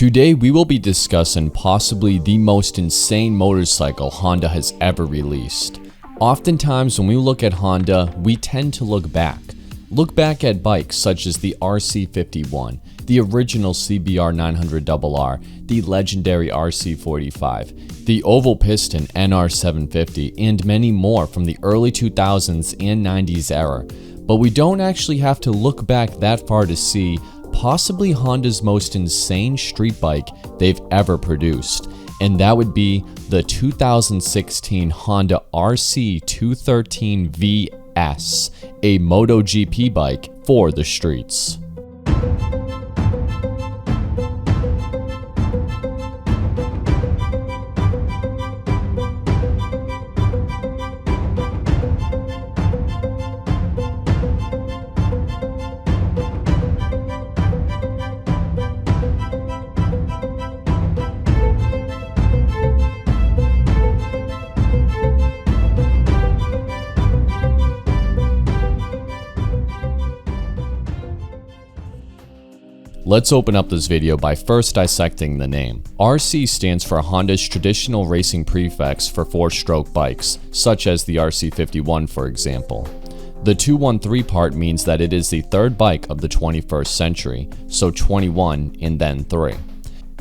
Today we will be discussing possibly the most insane motorcycle Honda has ever released. Oftentimes when we look at Honda, we tend to look back. Look back at bikes such as the RC51, the original CBR600RR, the legendary RC45, the oval piston NR750, and many more from the early 2000s and 90s era. But we don't actually have to look back that far to see possibly Honda's most insane street bike they've ever produced, and that would be the 2016 Honda RC213V-S, a MotoGP bike for the streets. Let's open up this video by first dissecting the name. RC stands for Honda's traditional racing prefix for four-stroke bikes, such as the RC51 for example. The 213 part means that it is the third bike of the 21st century, so 21 and then 3.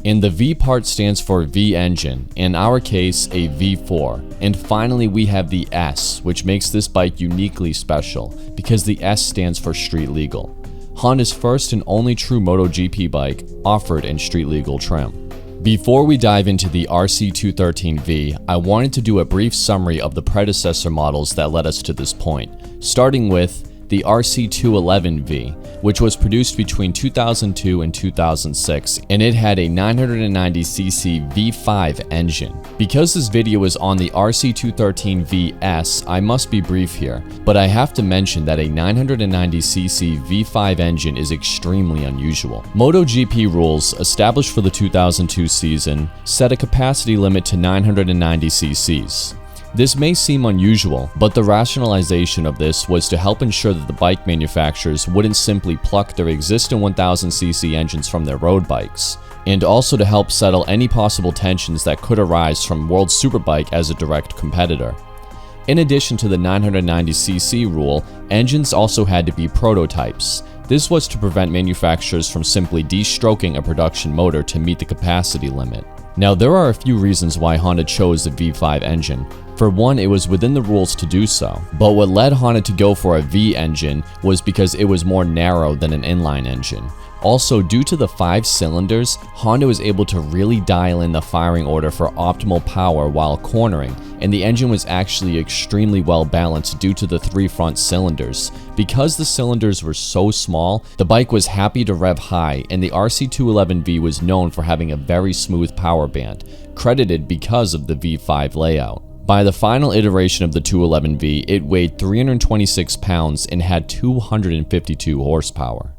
And the V part stands for V engine, in our case a V4. And finally we have the S, which makes this bike uniquely special, because the S stands for street legal. Honda's first and only true MotoGP bike offered in street legal trim. Before we dive into the RC213V, I wanted to do a brief summary of the predecessor models that led us to this point, starting with the RC211V, which was produced between 2002 and 2006, and it had a 990cc V5 engine. Because this video is on the RC213V-S, I must be brief here, but I have to mention that a 990cc V5 engine is extremely unusual. MotoGP rules, established for the 2002 season, set a capacity limit to 990cc's. This may seem unusual, but the rationalization of this was to help ensure that the bike manufacturers wouldn't simply pluck their existing 1000cc engines from their road bikes, and also to help settle any possible tensions that could arise from World Superbike as a direct competitor. In addition to the 990cc rule, engines also had to be prototypes. This was to prevent manufacturers from simply de-stroking a production motor to meet the capacity limit. Now there are a few reasons why Honda chose the V5 engine. For one, it was within the rules to do so, but what led Honda to go for a V engine was because it was more narrow than an inline engine. Also, due to the 5 cylinders, Honda was able to really dial in the firing order for optimal power while cornering, and the engine was actually extremely well balanced due to the 3 front cylinders. Because the cylinders were so small, the bike was happy to rev high, and the RC211V was known for having a very smooth power band, credited because of the V5 layout. By the final iteration of the 211V, it weighed 326 pounds and had 252 horsepower.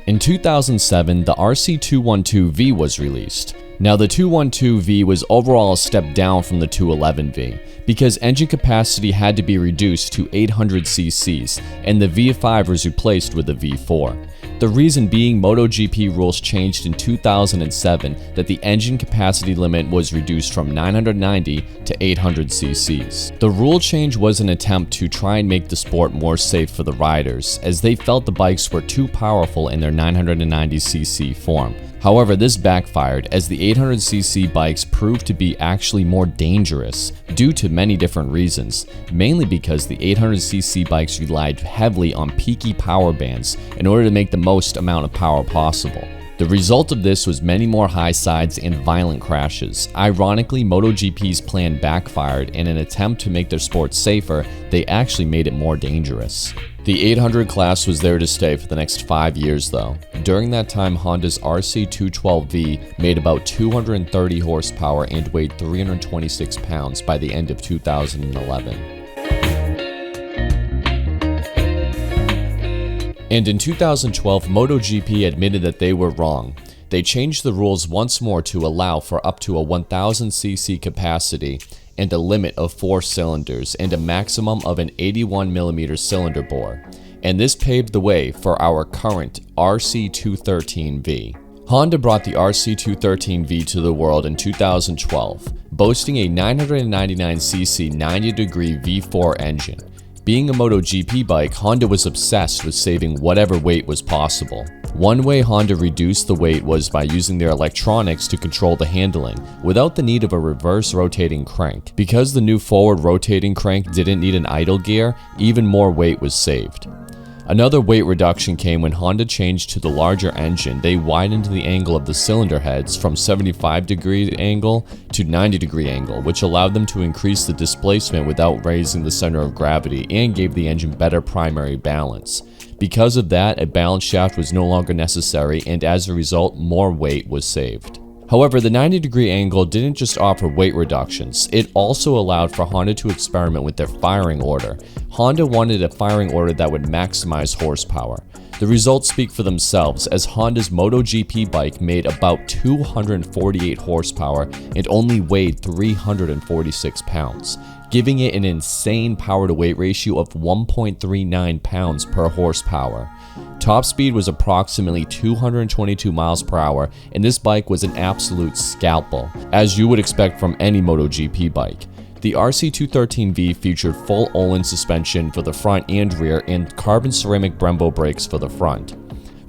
In 2007, the RC212V was released. Now the 212V was overall a step down from the 211V because engine capacity had to be reduced to 800cc's and the V5 was replaced with the V4. The reason being MotoGP rules changed in 2007 that the engine capacity limit was reduced from 990 to 800cc's. The rule change was an attempt to try and make the sport more safe for the riders, as they felt the bikes were too powerful in their 990cc form. However, this backfired as the 800cc bikes proved to be actually more dangerous due to many different reasons, mainly because the 800cc bikes relied heavily on peaky power bands in order to make the most amount of power possible. The result of this was many more high sides and violent crashes. Ironically, MotoGP's plan backfired. In an attempt to make their sport safer, they actually made it more dangerous. The 800 class was there to stay for the next 5 years though. During that time, Honda's RC212V made about 230 horsepower and weighed 326 pounds by the end of 2011. And in 2012, MotoGP admitted that they were wrong. They changed the rules once more to allow for up to a 1000cc capacity and a limit of 4 cylinders and a maximum of an 81mm cylinder bore. and this paved the way for our current RC213V. Honda brought the RC213V to the world in 2012, boasting a 999cc 90-degree V4 engine. Being a MotoGP bike, Honda was obsessed with saving whatever weight was possible. One way Honda reduced the weight was by using their electronics to control the handling, without the need of a reverse rotating crank. Because the new forward rotating crank didn't need an idle gear, even more weight was saved. Another weight reduction came when Honda changed to the larger engine. They widened the angle of the cylinder heads from 75-degree angle to 90-degree angle, which allowed them to increase the displacement without raising the center of gravity and gave the engine better primary balance. Because of that, a balance shaft was no longer necessary, and as a result, more weight was saved. However, the 90-degree angle didn't just offer weight reductions, it also allowed for Honda to experiment with their firing order. Honda wanted a firing order that would maximize horsepower. The results speak for themselves, as Honda's MotoGP bike made about 248 horsepower and only weighed 346 pounds, giving it an insane power-to-weight ratio of 1.39 pounds per horsepower. Top speed was approximately 222 miles per hour, and this bike was an absolute scalpel, as you would expect from any MotoGP bike. The RC213V featured full Öhlins suspension for the front and rear and carbon ceramic Brembo brakes for the front.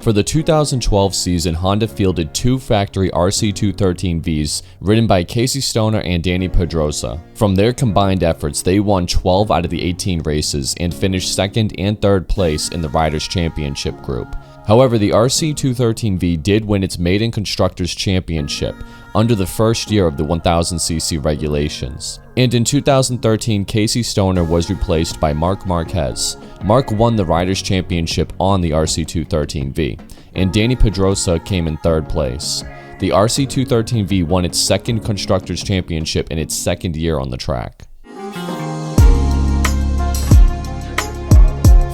For the 2012 season, Honda fielded two factory RC213Vs ridden by Casey Stoner and Danny Pedrosa. From their combined efforts, they won 12 out of the 18 races and finished second and third place in the Riders' Championship group. However, the RC213V did win its maiden Constructors' Championship under the first year of the 1000cc regulations. And in 2013, Casey Stoner was replaced by Marc Marquez. Marc won the Riders' Championship on the RC213V, and Danny Pedrosa came in third place. The RC213V won its second Constructors' Championship in its second year on the track.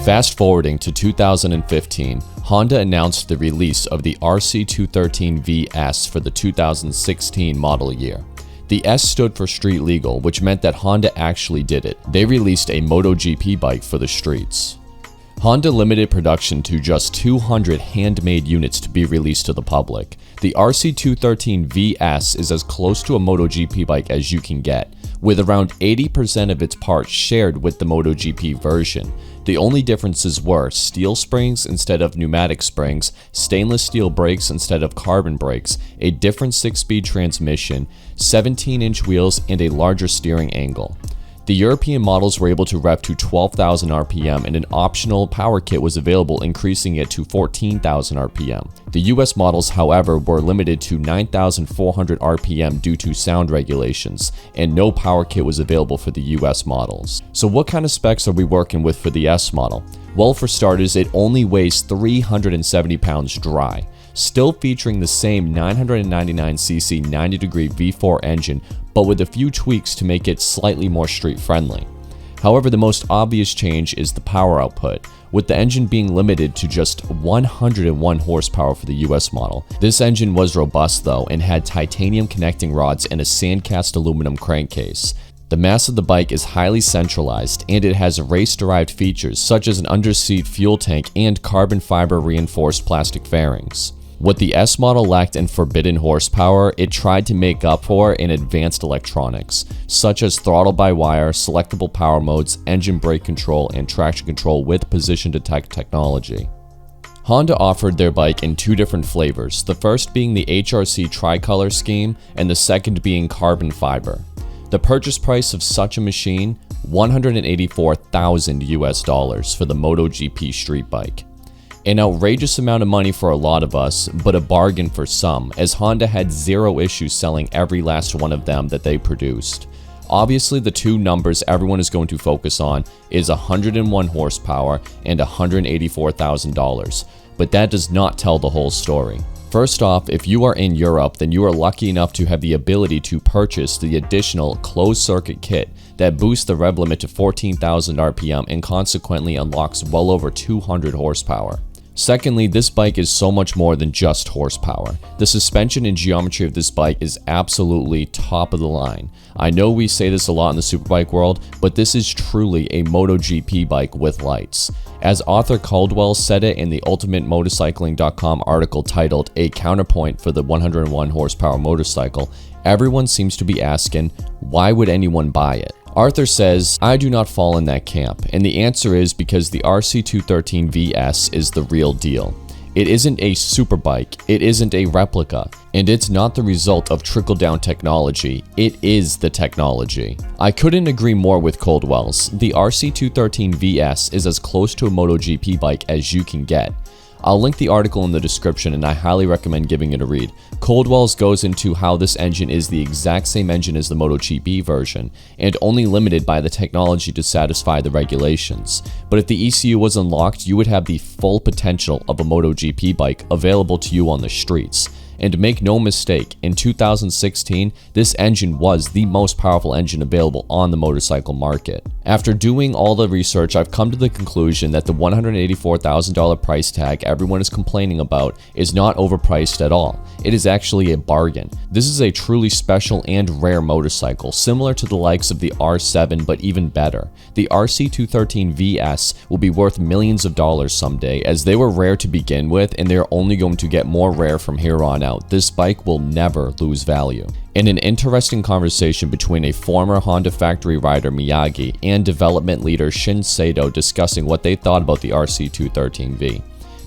Fast forwarding to 2015, Honda announced the release of the RC213V-S for the 2016 model year. The S stood for street legal, which meant that Honda actually did it. They released a MotoGP bike for the streets. Honda limited production to just 200 handmade units to be released to the public. The RC213V-S is as close to a MotoGP bike as you can get, with around 80% of its parts shared with the MotoGP version. The only differences were steel springs instead of pneumatic springs, stainless steel brakes instead of carbon brakes, a different 6-speed transmission, 17-inch wheels, and a larger steering angle. The European models were able to rev to 12,000 RPM, and an optional power kit was available, increasing it to 14,000 RPM. The US models, however, were limited to 9,400 RPM due to sound regulations, and no power kit was available for the US models. So what kind of specs are we working with for the S model? Well, for starters, it only weighs 370 pounds dry, still featuring the same 999cc 90-degree V4 engine, but with a few tweaks to make it slightly more street-friendly. However, the most obvious change is the power output, with the engine being limited to just 101 horsepower for the US model. This engine was robust though, and had titanium connecting rods and a sand-cast aluminum crankcase. The mass of the bike is highly centralized, and it has race-derived features such as an underseat fuel tank and carbon fiber reinforced plastic fairings. What the S model lacked in forbidden horsepower, it tried to make up for in advanced electronics, such as throttle-by-wire, selectable power modes, engine brake control, and traction control with position detect technology. Honda offered their bike in two different flavors, the first being the HRC tricolor scheme, and the second being carbon fiber. The purchase price of such a machine, $184,000 for the MotoGP street bike. An outrageous amount of money for a lot of us, but a bargain for some, as Honda had zero issues selling every last one of them that they produced. Obviously, the two numbers everyone is going to focus on is 101 horsepower and $184,000, but that does not tell the whole story. First off, if you are in Europe, then you are lucky enough to have the ability to purchase the additional closed-circuit kit that boosts the rev limit to 14,000 RPM and consequently unlocks well over 200 horsepower. Secondly, this bike is so much more than just horsepower. The suspension and geometry of this bike is absolutely top of the line. I know we say this a lot in the superbike world, but this is truly a MotoGP bike with lights. As Arthur Caldwell said it in the UltimateMotorcycling.com article titled "A Counterpoint for the 101 Horsepower Motorcycle," everyone seems to be asking, why would anyone buy it? Arthur says, I do not fall in that camp, and the answer is because the RC213V-S is the real deal. It isn't a superbike, it isn't a replica, and it's not the result of trickle-down technology, it is the technology. I couldn't agree more with Caldwell's. The RC213V-S is as close to a MotoGP bike as you can get. I'll link the article in the description and I highly recommend giving it a read. Caldwell's goes into how this engine is the exact same engine as the MotoGP version, and only limited by the technology to satisfy the regulations. But if the ECU was unlocked, you would have the full potential of a MotoGP bike available to you on the streets. And make no mistake, in 2016, this engine was the most powerful engine available on the motorcycle market. After doing all the research, I've come to the conclusion that the $184,000 price tag everyone is complaining about is not overpriced at all. It is actually a bargain. This is a truly special and rare motorcycle, similar to the likes of the R7 but even better. The RC213V-S will be worth millions of dollars someday, as they were rare to begin with and they are only going to get more rare from here on out. This bike will never lose value. In an interesting conversation between a former Honda factory rider Miyagi and development leader Shin Sato discussing what they thought about the RC213V,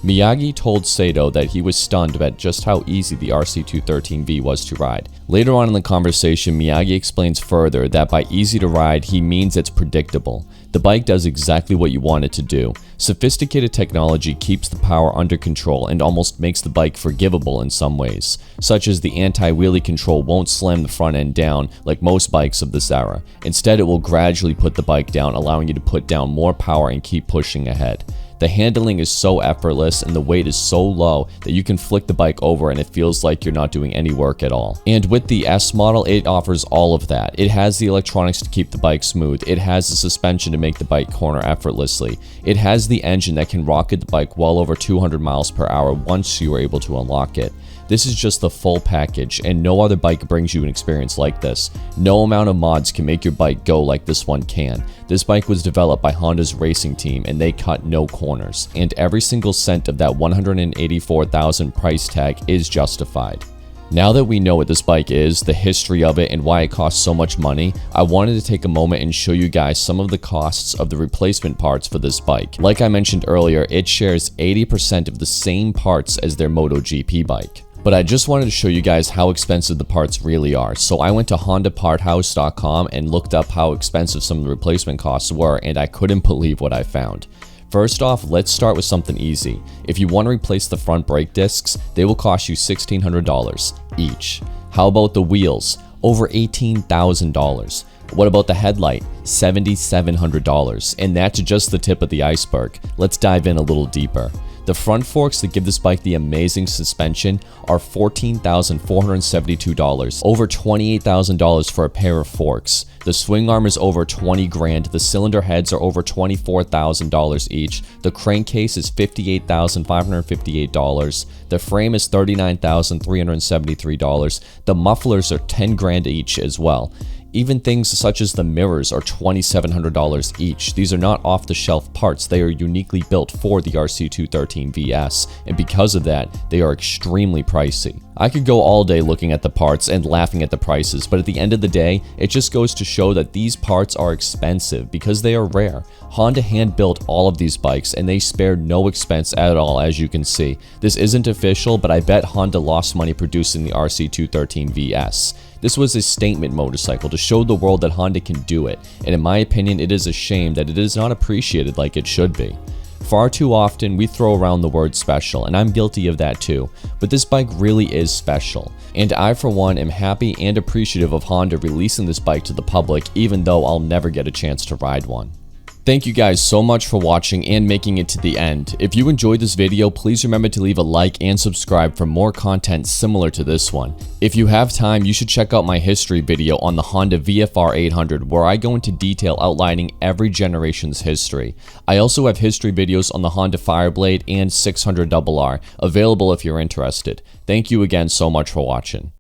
Miyagi told Sato that he was stunned at just how easy the RC213V was to ride. Later on in the conversation, Miyagi explains further that by easy to ride, he means it's predictable. The bike does exactly what you want it to do. Sophisticated technology keeps the power under control and almost makes the bike forgivable in some ways, such as the anti-wheelie control won't slam the front end down like most bikes of this era. Instead, it will gradually put the bike down, allowing you to put down more power and keep pushing ahead. The handling is so effortless and the weight is so low that you can flick the bike over and it feels like you're not doing any work at all. And with the S model, it offers all of that. It has the electronics to keep the bike smooth. It has the suspension to make the bike corner effortlessly. It has the engine that can rocket the bike well over 200 miles per hour once you are able to unlock it. This is just the full package, and no other bike brings you an experience like this. No amount of mods can make your bike go like this one can. This bike was developed by Honda's racing team and they cut no corners, and every single cent of that $184,000 price tag is justified. Now that we know what this bike is, the history of it, and why it costs so much money, I wanted to take a moment and show you guys some of the costs of the replacement parts for this bike. Like I mentioned earlier, it shares 80% of the same parts as their MotoGP bike. But I just wanted to show you guys how expensive the parts really are. So I went to HondaPartHouse.com and looked up how expensive some of the replacement costs were, and I couldn't believe what I found. First off, let's start with something easy. If you want to replace the front brake discs, they will cost you $1,600 each. How about the wheels? Over $18,000. What about the headlight? $7,700. And that's just the tip of the iceberg. Let's dive in a little deeper. The front forks that give this bike the amazing suspension are $14,472, over $28,000 for a pair of forks. The swing arm is over 20 grand, the cylinder heads are over $24,000 each, the crankcase is $58,558, the frame is $39,373, the mufflers are 10 grand each as well. Even things such as the mirrors are $2,700 each. These are not off-the-shelf parts, they are uniquely built for the RC213V-S, and because of that, they are extremely pricey. I could go all day looking at the parts and laughing at the prices, but at the end of the day, it just goes to show that these parts are expensive because they are rare. Honda hand-built all of these bikes and they spared no expense at all, as you can see. This isn't official, but I bet Honda lost money producing the RC213V-S. This was a statement motorcycle to show the world that Honda can do it, and in my opinion, it is a shame that it is not appreciated like it should be. Far too often, we throw around the word special, and I'm guilty of that too, but this bike really is special. And I, for one, am happy and appreciative of Honda releasing this bike to the public, even though I'll never get a chance to ride one. Thank you guys so much for watching and making it to the end. If you enjoyed this video, please remember to leave a like and subscribe for more content similar to this one. If you have time, you should check out my history video on the Honda VFR 800 where I go into detail outlining every generation's history. I also have history videos on the Honda Fireblade and 600RR available if you're interested. Thank you again so much for watching.